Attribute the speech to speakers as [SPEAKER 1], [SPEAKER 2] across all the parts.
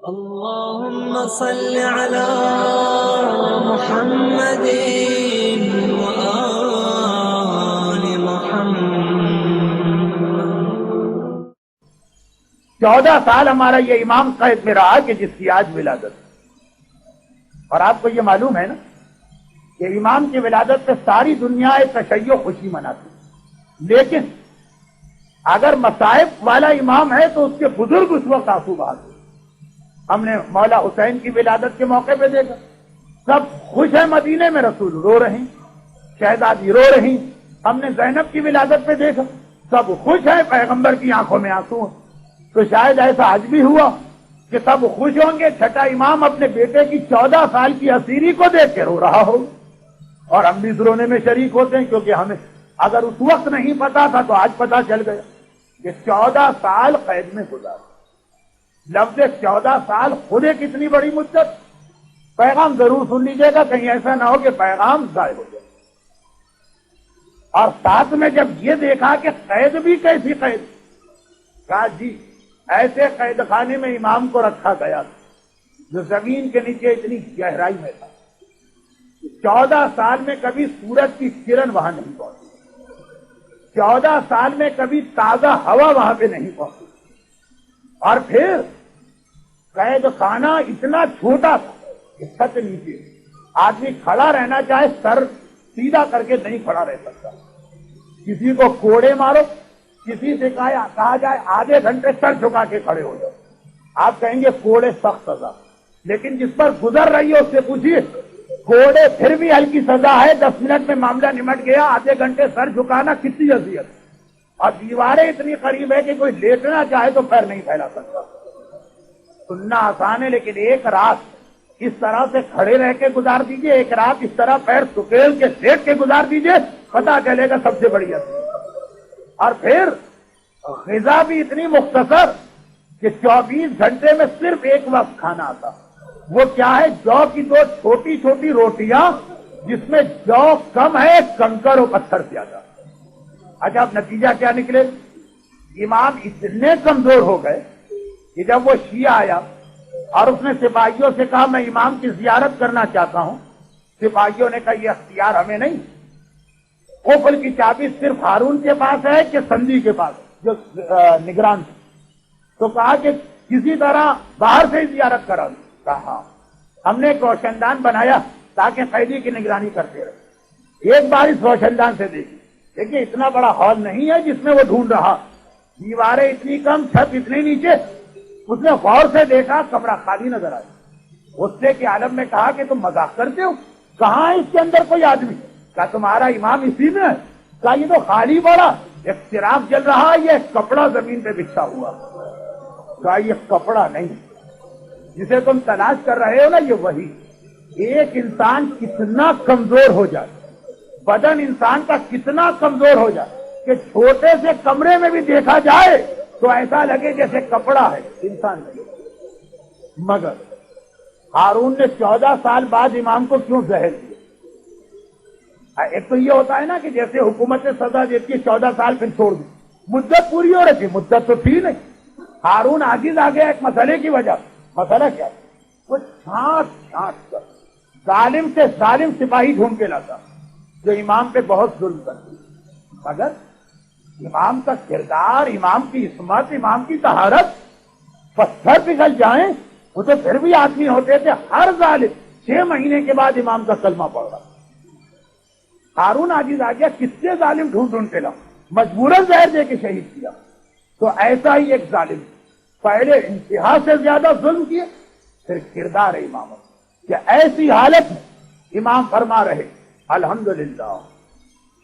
[SPEAKER 1] اللهم صل على محمد وآل محمد۔
[SPEAKER 2] 14 سال ہمارا یہ امام قید میں رہا کہ جس کی آج ولادت، اور آپ کو یہ معلوم ہے نا کہ امام کی ولادت پہ ساری دنیا تشیع خوشی مناتی، لیکن اگر مصائب والا امام ہے تو اس کے بزرگ اس وقت آنسو بہاتے۔ ہم نے مولا حسین کی ولادت کے موقع پہ دیکھا، سب خوش ہیں، مدینے میں رسول رو رہے ہیں، شہزادی رو رہی۔ ہم نے زینب کی ولادت پہ دیکھا، سب خوش ہیں، پیغمبر کی آنکھوں میں آنسو ہیں۔ تو شاید ایسا آج بھی ہوا کہ سب خوش ہوں گے، چھٹا امام اپنے بیٹے کی 14 سال کی اسیری کو دیکھ کے رو رہا ہو، اور ہم بھی اس رونے میں شریک ہوتے ہیں، کیونکہ ہمیں اگر اس وقت نہیں پتا تھا تو آج پتا چل گیا کہ 14 سال قید میں گزار۔ لفظ 14 سال خود ایک اتنی بڑی مدت۔ پیغام ضرور سن لیجیے گا، کہیں ایسا نہ ہو کہ پیغام ضائع ہو جائے۔ اور ساتھ میں جب یہ دیکھا کہ قید بھی کیسی قید، کہا جی ایسے قید خانے میں امام کو رکھا گیا جو زمین کے نیچے اتنی گہرائی میں تھا، 14 سال میں کبھی سورج کی کرن وہاں نہیں پہنچی، 14 سال میں کبھی تازہ ہوا وہاں پہ نہیں پہنچی، اور پھر قید خانہ اتنا چھوٹا تھا کہ چھت نیچے آدمی کھڑا رہنا چاہے سر سیدھا کر کے نہیں کھڑا رہ سکتا۔ کسی کو کوڑے مارو، کسی سے کہا جائے آدھے گھنٹے سر جھکا کے کھڑے ہو جاؤ، آپ کہیں گے کوڑے سخت سزا، لیکن جس پر گزر رہی ہے اس سے پوچھیے کوڑے پھر بھی ہلکی سزا ہے، 10 منٹ میں معاملہ نمٹ گیا، آدھے گھنٹے سر جھکانا کتنی اذیت۔ اور دیواریں اتنی قریب ہے کہ کوئی لیٹنا چاہے تو پیر نہیں پھیلا سکتا۔ سننا آسان ہے، لیکن ایک رات اس طرح سے کھڑے رہ کے گزار دیجئے، ایک رات اس طرح پیر سکیل کے لیٹ کے گزار دیجئے، پتا چلے گا سب سے بڑی اذیت۔ اور پھر غذا بھی اتنی مختصر کہ 24 گھنٹے میں صرف ایک وقت کھانا آتا، وہ کیا ہے؟ جو کی دو چھوٹی چھوٹی روٹیاں جس میں جو کم ہے کنکر و پتھر زیادہ۔ اچھا اب نتیجہ کیا نکلے؟ امام اتنے کمزور ہو گئے کہ جب وہ شیعہ آیا اور اس نے سپاہیوں سے کہا میں امام کی زیارت کرنا چاہتا ہوں، سپاہیوں نے کہا یہ اختیار ہمیں نہیں، قفل کی چابی صرف ہارون کے پاس ہے کہ سندھی کے پاس جو نگران تھے؟ تو کہا کہ کسی طرح باہر سے ہی زیارت کرا دو۔ کہا ہم نے ایک روشن دان بنایا تاکہ قیدی کی نگرانی کرتے رہے۔ ایک بار اس روشن دان سے دیکھی، دیکھیے اتنا بڑا ہال نہیں ہے جس میں وہ ڈھونڈ رہا، دیواریں اتنی کم، چھت اتنی نیچے۔ اس نے غور سے دیکھا، کمرہ خالی نظر آیا۔ غصے کے عالم میں کہا کہ تم مذاق کرتے ہو، کہاں ہے اس کے اندر کوئی آدمی؟ کہا تمہارا امام اسی میں ہے؟ کہا یہ تو خالی پڑا، ایک چراغ جل رہا، یہ کپڑا زمین پہ بچھا ہوا۔ کہا یہ کپڑا نہیں، جسے تم تلاش کر رہے ہو نا یہ وہی۔ ایک انسان کتنا کمزور ہو جائے، بدن انسان کا کتنا کمزور ہو جائے کہ چھوٹے سے کمرے میں بھی دیکھا جائے تو ایسا لگے جیسے کپڑا ہے، انسان نہیں۔ مگر ہارون نے 14 سال بعد امام کو کیوں زہر دیا؟ ایک تو یہ ہوتا ہے نا کہ جیسے حکومت سے سزا دیتی ہے 14 سال پھر چھوڑ دی، مدت پوری ہو رہی تھی، مدت تو تھی نہیں۔ ہارون عاجز آ گیا ایک مسئلے کی وجہ۔ مسئلہ کیا؟ وہ چھانٹ کر ظالم سے ظالم سپاہی ڈھونڈ کے لاتا جو امام پہ بہت ظلم کرتی، مگر امام کا کردار، امام کی عصمت، امام کی طہارت، پتھر پگھل جائیں وہ تو پھر بھی آدمی ہوتے تھے۔ ہر ظالم 6 مہینے کے بعد امام کا کلمہ پڑھ رہا۔ ہارون عاجز آ گیا، کس سے ظالم ڈھونڈ کے لاؤ، مجبوراً زہر دے کے شہید کیا۔ تو ایسا ہی ایک ظالم پہلے انتہا سے زیادہ ظلم کیے، پھر کردار امامت کہ ایسی حالت میں امام فرما رہے الحمدللہ،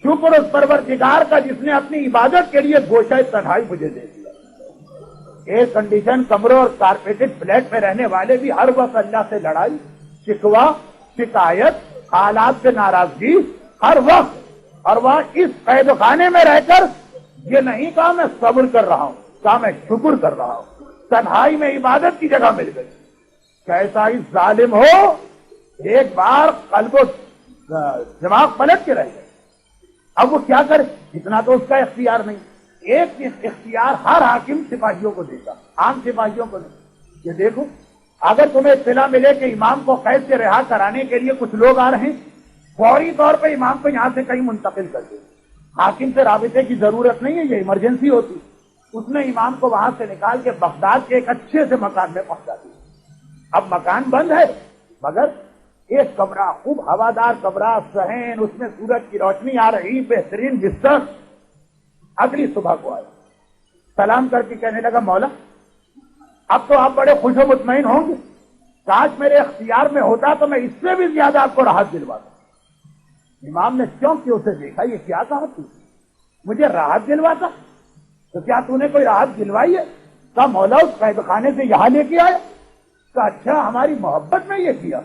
[SPEAKER 2] شکر اس پروردگار کا جس نے اپنی عبادت کے لیے گوشہ تنہائی مجھے دے دیا۔ ایئر کنڈیشن کمروں اور کارپیٹڈ فلیٹ میں رہنے والے بھی ہر وقت اللہ سے لڑائی، شکوہ، شکایت، حالات سے ناراضگی ہر وقت، اور وہاں اس قید خانے میں رہ کر یہ نہیں کہا میں صبر کر رہا ہوں، کہا میں شکر کر رہا ہوں، تنہائی میں عبادت کی جگہ مل گئی۔ کیسا ہی ظالم ہو، ایک بار قلب و دماغ پلٹ کے رہ گئے۔ اب وہ کیا کرے؟ اتنا تو اس کا اختیار نہیں۔ ایک اختیار ہر حاکم سپاہیوں کو دیتا، عام سپاہیوں کو نہیں، کہ دیکھو اگر تمہیں اطلاع ملے کہ امام کو قید سے رہا کرانے کے لیے کچھ لوگ آ رہے ہیں، فوری طور پہ امام کو یہاں سے کہیں منتقل کر دیں. حاکم سے رابطے کی ضرورت نہیں ہے، یہ ایمرجنسی ہوتی. اس نے امام کو وہاں سے نکال کے بغداد کے ایک اچھے سے مکان میں پہنچا دیا. اب مکان بند ہے مگر ایک کمرہ، خوب ہوادار کمرہ، صحن، اس میں سورج کی روشنی آ رہی، بہترین بستر. اگلی صبح کو آیا، سلام کر کے کہنے لگا مولا اب تو آپ بڑے خوش و مطمئن ہوں گے، کاش میرے اختیار میں ہوتا تو میں اس سے بھی زیادہ آپ کو راحت دلواتا. امام نے چونک اسے دیکھا، یہ کیا کہا تو؟ مجھے راحت دلواتا؟ تو کیا تو نے کوئی راحت دلوائی ہے؟ کہا مولا اس قید خانے سے یہاں لے کے آیا. کہا اچھا ہماری محبت میں یہ کیا.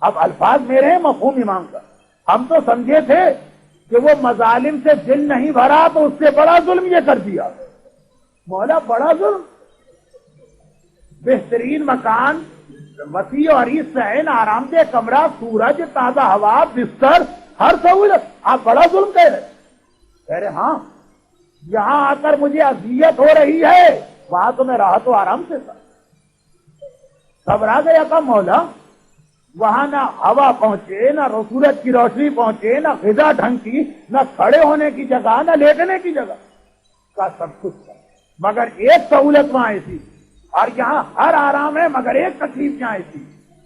[SPEAKER 2] اب الفاظ میرے ہیں، مفہوم امام کا. ہم تو سمجھے تھے کہ وہ مظالم سے دل نہیں بھرا تو اس سے بڑا ظلم یہ کر دیا. مولا بڑا ظلم؟ بہترین مکان، وسیع اور عریض صحن، آرام دہ کمرہ، سورج، تازہ ہوا، بستر، ہر سہولت، آپ بڑا ظلم کہہ رہے؟ کہہ رہے ہاں، یہاں آ کر مجھے اذیت ہو رہی ہے، وہاں تو میں راحت و آرام سے تھا. گھبرا گیا تھا مولا، وہاں نہ ہوا پہنچے، نہ سورج کی روشنی پہنچے، نہ غذا ڈھنگ کی، نہ کھڑے ہونے کی جگہ، نہ لیٹنے کی جگہ. کا سب کچھ تھا مگر ایک سہولت وہاں ایسی، اور یہاں ہر آرام ہے مگر ایک تکلیف یہاں ایسی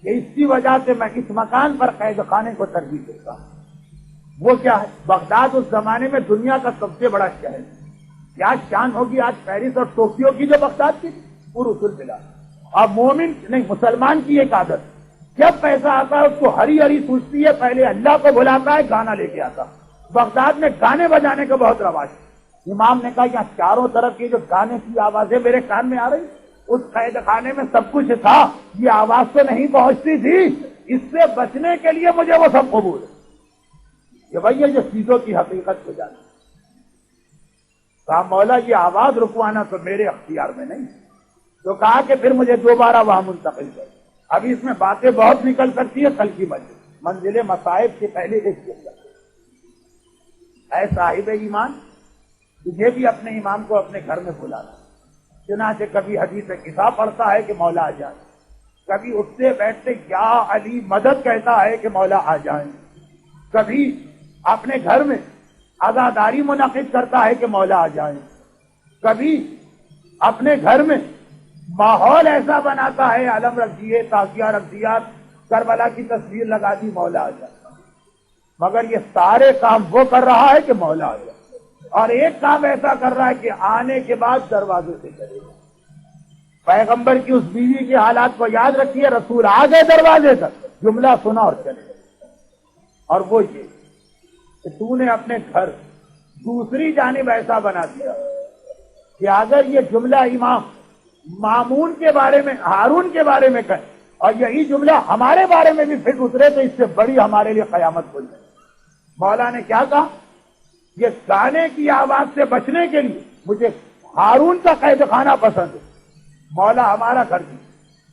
[SPEAKER 2] کہ اس کی وجہ سے میں اس مکان پر قید خانے کو ترجیح دیتا ہوں. وہ کیا ہے؟ بغداد اس زمانے میں دنیا کا سب سے بڑا شہر ہے. کیا شان ہوگی آج پیرس اور ٹوکیو کی جو بغداد کی پُراصول ملا. اور مومن نہیں، مسلمان کی ایک عادت، جب پیسہ آتا ہے اس کو ہری ہری سوچتی ہے، پہلے اللہ کو بلاتا ہے، گانا لے کے آتا. بغداد میں گانے بجانے کا بہت رواج ہے. امام نے کہا یہاں چاروں طرف کی جو گانے کی آوازیں میرے کان میں آ رہی، اس قید خانے میں سب کچھ تھا، یہ آواز تو نہیں پہنچتی تھی. اس سے بچنے کے لیے مجھے وہ سب قبول ہے کہ بھائی یہ جو چیزوں کی حقیقت کو جانا. کہا مولا یہ آواز رکوانا تو میرے اختیار میں نہیں. تو کہا کہ پھر مجھے دوبارہ وہاں منتقل کر. ابھی اس میں باتیں بہت نکل سکتی ہے، کل کی منزل مصائب کے پہلے ایک جملہ. اے صاحب ایمان، تجھے بھی اپنے امام کو اپنے گھر میں بلانا. چنانچہ کبھی حدیث قصہ پڑھتا ہے کہ مولا آ جائیں، کبھی اٹھتے بیٹھتے یا علی مدد کہتا ہے کہ مولا آ جائیں، کبھی اپنے گھر میں عزاداری منعقد کرتا ہے کہ مولا آ جائیں، کبھی اپنے گھر میں ماحول ایسا بناتا ہے، علم رکھ دیے، تازیہ رکھ دیا، کربلا کی تصویر لگا دی، مولا آ جائے. مگر یہ سارے کام وہ کر رہا ہے کہ مولا آ جائے. اور ایک کام ایسا کر رہا ہے کہ آنے کے بعد دروازے سے کرے گا. پیغمبر کی اس بیوی کے حالات کو یاد رکھیے، رسول آ گئے دروازے تک، جملہ سنا اور چلے گئے. اور وہ یہ کہ تو نے اپنے گھر دوسری جانب ایسا بنا دیا کہ اگر یہ جملہ امام مامون کے بارے میں، ہارون کے بارے میں کہے اور یہی جملہ ہمارے بارے میں بھی پھر اترے تو اس سے بڑی ہمارے لیے قیامت کھل جائے. مولا نے کیا کہا؟ یہ گانے کی آواز سے بچنے کے لیے مجھے ہارون کا قید خانہ پسند ہے. مولا ہمارا گھر کی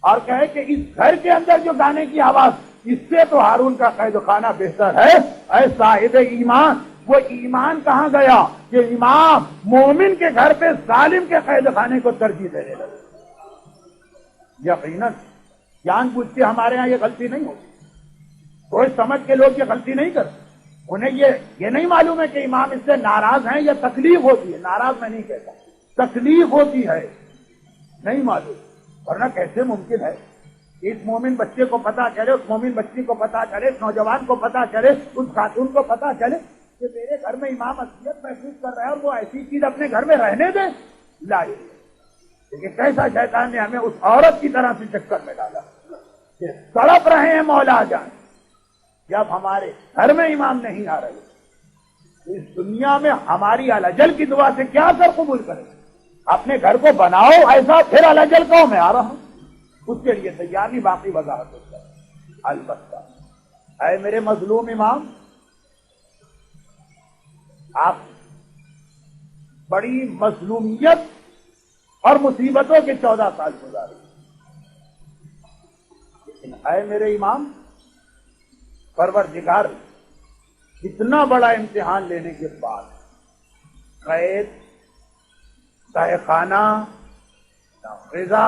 [SPEAKER 2] اور کہے کہ اس گھر کے اندر جو گانے کی آواز، اس سے تو ہارون کا قید خانہ بہتر ہے. اے صاحب ایمان، وہ ایمان کہاں گیا کہ امام مومن کے گھر پہ ظالم کے قید خانے کو ترجیح دینے لگے. یقیناً جان بوجھ کے ہمارے ہاں یہ غلطی نہیں ہوتی. کوئی سمجھ کے لوگ یہ غلطی نہیں کرتے. انہیں یہ نہیں معلوم ہے کہ امام اس سے ناراض ہیں یا تکلیف ہوتی ہے. ناراض میں نہیں کہتا، تکلیف ہوتی ہے، نہیں معلوم. ورنہ کیسے ممکن ہے کہ اس مومن بچے کو پتا چلے، اس مومن بچی کو پتا چلے، اس نوجوان کو پتا چلے، اس خاتون کو پتا چلے کہ میرے گھر میں امام اذیت محسوس کر رہا ہے اور وہ ایسی چیز اپنے گھر میں رہنے دے. لائی لیکن کیسا شیطان نے ہمیں اس عورت کی طرح سے چکر میں ڈالا کہ تڑپ رہے ہیں مولا آ جائیں. جب ہمارے گھر میں امام نہیں آ رہے، اس دنیا میں ہماری الجل کی دعا سے کیا اثر قبول کرے؟ اپنے گھر کو بناؤ ایسا، پھر الجل کہو میں آ رہا ہوں. اس کے لیے تیار نہیں، باقی وضاحت ہوتا ہے. البتہ اے میرے مظلوم امام، آپ بڑی مظلومیت اور مصیبتوں کے 14 سال گزارے، لیکن اے میرے امام، پروردگار اتنا بڑا امتحان لینے کے بعد قید، تہہ خانہ، نہ غذا،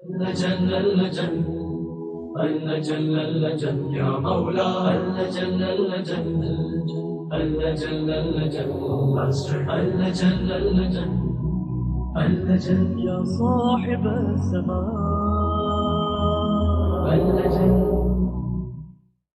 [SPEAKER 1] لجن اللجن اللجن اللجن يا مولا اللجن اللجن اللجن اللجن اللجن اللجن يا صاحب الزمان اللجن